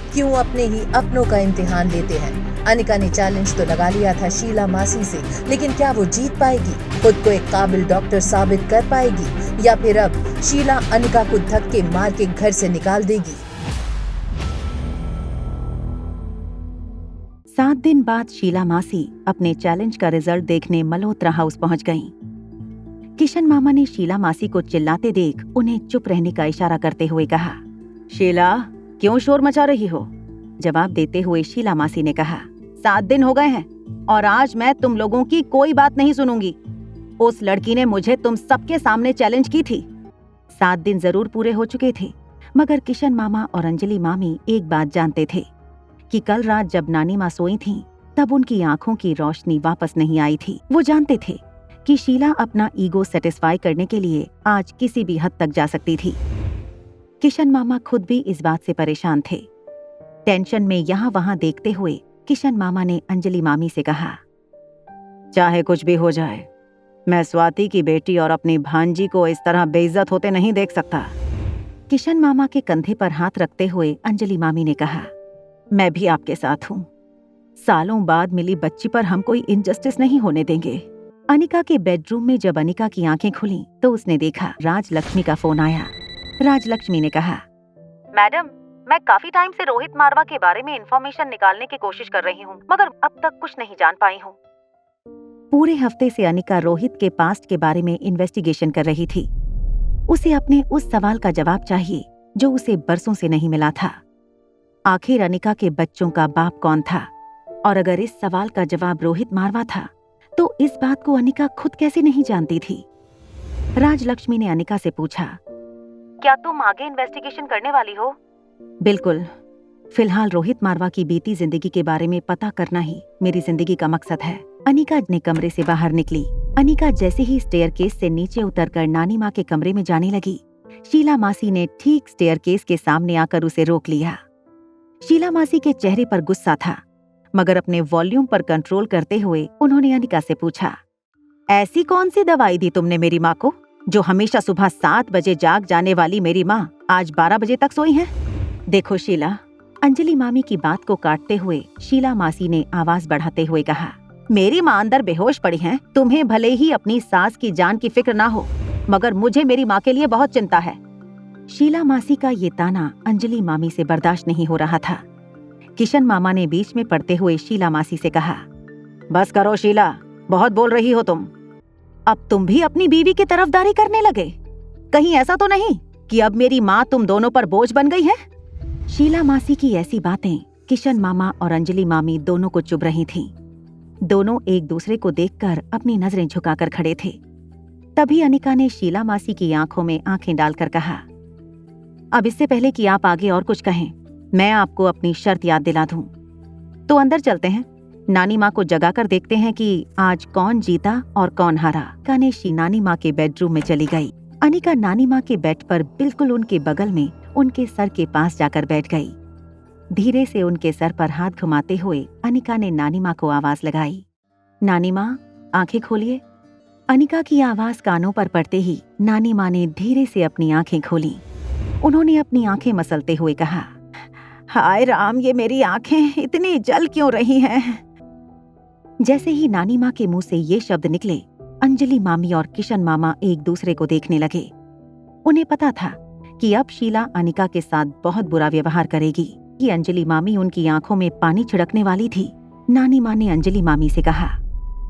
क्यों अपने ही अपनों का इम्तिहान लेते हैं। अनिका ने चैलेंज तो लगा लिया था शीला मासी से, लेकिन क्या वो जीत पाएगी, खुद को एक काबिल डॉक्टर साबित कर पाएगी, या फिर अब शीला अनिका को धक्के मार के घर से निकाल देगी। 7 दिन बाद शीला मासी अपने चैलेंज का रिजल्ट देखने मल्होत्रा हाउस पहुंच गईं। किशन मामा ने शीला मासी को चिल्लाते देख उन्हें चुप रहने का इशारा करते हुए कहा, शीला, क्यों शोर मचा रही हो? जवाब देते हुए शीला मासी ने कहा, 7 दिन हो गए हैं और आज मैं तुम लोगों की कोई बात नहीं सुनूंगी। उस लड़की ने मुझे तुम सबके सामने चैलेंज की थी। 7 दिन जरूर पूरे हो चुके थे, मगर किशन मामा और अंजलि मामी एक बात जानते थे कि कल रात जब नानी माँ सोई थीं, तब उनकी आंखों की रोशनी वापस नहीं आई थी। वो जानते थे कि शीला अपना ईगो सेटिस्फाई करने के लिए आज किसी भी हद तक जा सकती थी। किशन मामा खुद भी इस बात से परेशान थे। टेंशन में यहाँ वहाँ देखते हुए किशन मामा ने अंजलि मामी से कहा, चाहे कुछ भी हो जाए, मैं स्वाति की बेटी और अपनी भांजी को इस तरह बेइज्जत होते नहीं देख सकता। किशन मामा के कंधे पर हाथ रखते हुए अंजलि मामी ने कहा, मैं भी आपके साथ हूँ। सालों बाद मिली बच्ची पर हम कोई इनजस्टिस नहीं होने देंगे। अनिका के बेडरूम में जब अनिका की आंखें खुली तो उसने देखा राजलक्ष्मी का फोन आया। राजलक्ष्मी ने कहा, मैडम, मैं काफी टाइम से रोहित मारवा के बारे में इंफॉर्मेशन निकालने की कोशिश कर रही हूँ, मगर अब तक कुछ नहीं जान पाई हूँ। पूरे हफ्ते से अनिका रोहित के पास्ट के बारे में इन्वेस्टिगेशन कर रही थी। उसे अपने उस सवाल का जवाब चाहिए जो उसे बरसों से नहीं मिला था। आखिर अनिका के बच्चों का बाप कौन था, और अगर इस सवाल का जवाब रोहित मारवा था तो इस बात को अनिका खुद कैसे नहीं जानती थी। राजलक्ष्मी ने अनिका से पूछा, क्या तुम आगे इन्वेस्टिगेशन करने वाली हो? बिल्कुल, फिलहाल रोहित मारवा की बीती जिंदगी के बारे में पता करना ही मेरी जिंदगी का मकसद है। अनिका ने कमरे से बाहर निकली। अनिका जैसे ही स्टेयरकेस से नीचे उतरकर नानी माँ के कमरे में जाने लगी, शीला मासी ने ठीक स्टेयरकेस के सामने आकर उसे रोक लिया। शीला मासी के चेहरे पर गुस्सा था, मगर अपने वॉल्यूम पर कंट्रोल करते हुए उन्होंने अनिका से पूछा, ऐसी कौन सी दवाई दी तुमने मेरी माँ को, जो हमेशा सुबह 7 बजे जाग जाने वाली मेरी माँ आज 12 बजे तक सोई है? देखो शीला, अंजलि मामी की बात को काटते हुए शीला मासी ने आवाज बढ़ाते हुए कहा, मेरी माँ अंदर बेहोश पड़ी है। तुम्हें भले ही अपनी सास की जान की फिक्र ना हो, मगर मुझे मेरी माँ के लिए बहुत चिंता है। शीला मासी का ये ताना अंजलि मामी से बर्दाश्त नहीं हो रहा था। किशन मामा ने बीच में पड़ते हुए शीला मासी से कहा, बस करो शीला, बहुत बोल रही हो तुम। अब तुम भी अपनी बीवी की तरफदारी करने लगे। कहीं ऐसा तो नहीं कि अब मेरी माँ तुम दोनों पर बोझ बन गई है? शीला मासी की ऐसी बातें किशन मामा और अंजलि मामी दोनों को चुभ रही थीं। दोनों एक दूसरे को देखकर अपनी नजरें झुकाकर खड़े थे। तभी अनिका ने शीला मासी की आंखों में आंखें डालकर कहा, अब इससे पहले कि आप आगे और कुछ कहें, मैं आपको अपनी शर्त याद दिला दूं। तो अंदर चलते हैं, नानी माँ को जगाकर देखते हैं कि आज कौन जीता और कौन हारा। कानेशी नानी माँ के बेडरूम में चली गई। अनिका नानी माँ के बेड पर बिल्कुल उनके बगल में उनके सर के पास जाकर बैठ गई। धीरे से उनके सर पर हाथ घुमाते हुए अनिका ने नानी माँ को आवाज लगाई, नानी माँ, आंखें खोलिए। अनिका की आवाज कानों पर पड़ते ही नानी माँ ने धीरे से अपनी आंखें खोली। उन्होंने अपनी आंखें मसलते हुए कहा, हाय राम, ये मेरी आंखें इतनी जल क्यों रही हैं? जैसे ही नानी माँ के मुंह से ये शब्द निकले, अंजलि मामी और किशन मामा एक दूसरे को देखने लगे। उन्हें पता था कि अब शीला अनिका के साथ बहुत बुरा व्यवहार करेगी। कि अंजलि मामी उनकी आंखों में पानी छिड़कने वाली थी। नानी माँ ने अंजलि मामी से कहा,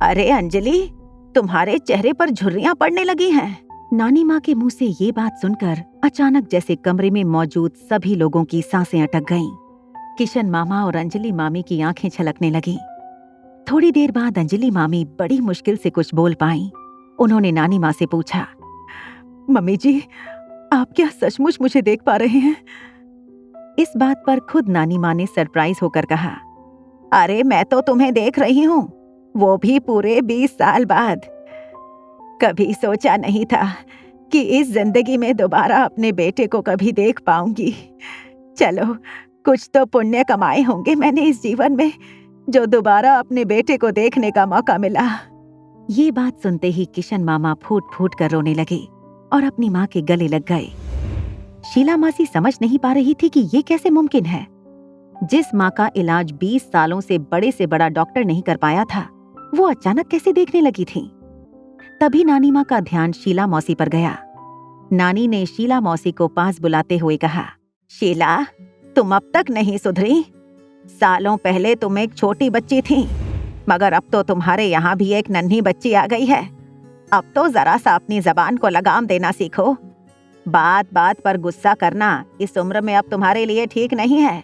अरे अंजलि, तुम्हारे चेहरे पर झुर्रियां पड़ने लगी हैं। नानी माँ के मुंह से ये बात सुनकर अचानक जैसे कमरे में मौजूद सभी लोगों की सांसें अटक गईं। किशन मामा और अंजलि मामी की आंखें छलकने लगीं। थोड़ी देर बाद अंजलि मामी बड़ी मुश्किल से कुछ बोल पाईं। उन्होंने नानी माँ से पूछा, मम्मी जी, आप क्या सचमुच मुझे देख पा रहे हैं? इस बात पर खुद नानी माँ ने सरप्राइज होकर कहा, अरे मैं तो तुम्हें देख रही हूँ, वो भी पूरे 20 साल बाद। कभी सोचा नहीं था कि इस जिंदगी में दोबारा अपने बेटे को कभी देख पाऊंगी। चलो, कुछ तो पुण्य कमाए होंगे मैंने इस जीवन में, जो दोबारा अपने बेटे को देखने का मौका मिला। ये बात सुनते ही किशन मामा फूट फूट कर रोने लगे और अपनी माँ के गले लग गए। शीला मासी समझ नहीं पा रही थी कि ये कैसे मुमकिन है। जिस माँ का इलाज 20 सालों से बड़ा डॉक्टर नहीं कर पाया था, वो अचानक कैसे देखने लगी थी। तभी नानी माँ का ध्यान शीला मौसी पर गया। नानी ने शीला मौसी को पास बुलाते हुए कहा, शीला, तुम अब तक नहीं सुधरी। सालों पहले तुम एक छोटी बच्ची थी, मगर अब तो तुम्हारे यहाँ भी एक नन्ही बच्ची आ गई है। अब तो जरा सा अपनी जबान को लगाम देना सीखो। बात बात पर गुस्सा करना इस उम्र में अब तुम्हारे लिए ठीक नहीं है।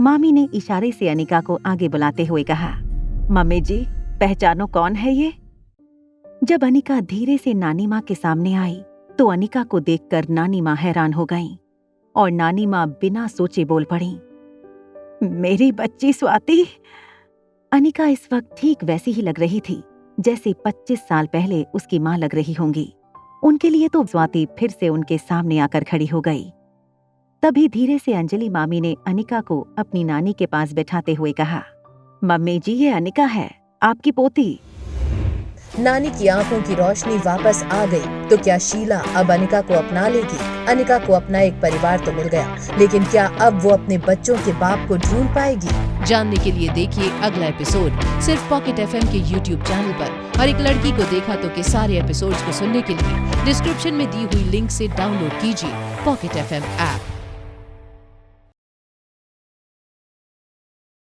मामी ने इशारे से अनिका को आगे बुलाते हुए कहा, मम्मी जी, पहचानो कौन है ये। जब अनिका धीरे से नानी माँ के सामने आई तो अनिका को देखकर नानी माँ हैरान हो गईं और नानी माँ बिना सोचे बोल पड़ी, मेरी बच्ची स्वाति। अनिका इस वक्त ठीक वैसी ही लग रही थी जैसे 25 साल पहले उसकी माँ लग रही होंगी। उनके लिए तो स्वाति फिर से उनके सामने आकर खड़ी हो गई। तभी धीरे से अंजलि मामी ने अनिका को अपनी नानी के पास बैठाते हुए कहा, मम्मी जी, ये अनिका है, आपकी पोती। नानी की आंखों की रोशनी वापस आ गई। तो क्या शीला अब अनिका को अपना लेगी? अनिका को अपना एक परिवार तो मिल गया, लेकिन क्या अब वो अपने बच्चों के बाप को ढूंढ पाएगी? जानने के लिए देखिए अगला एपिसोड सिर्फ पॉकेट एफएम के YouTube चैनल पर। और एक लड़की को देखा तो के सारे एपिसोड्स को सुनने के लिए डिस्क्रिप्शन में दी हुई लिंक से डाउनलोड कीजिए पॉकेट एफएम ऐप।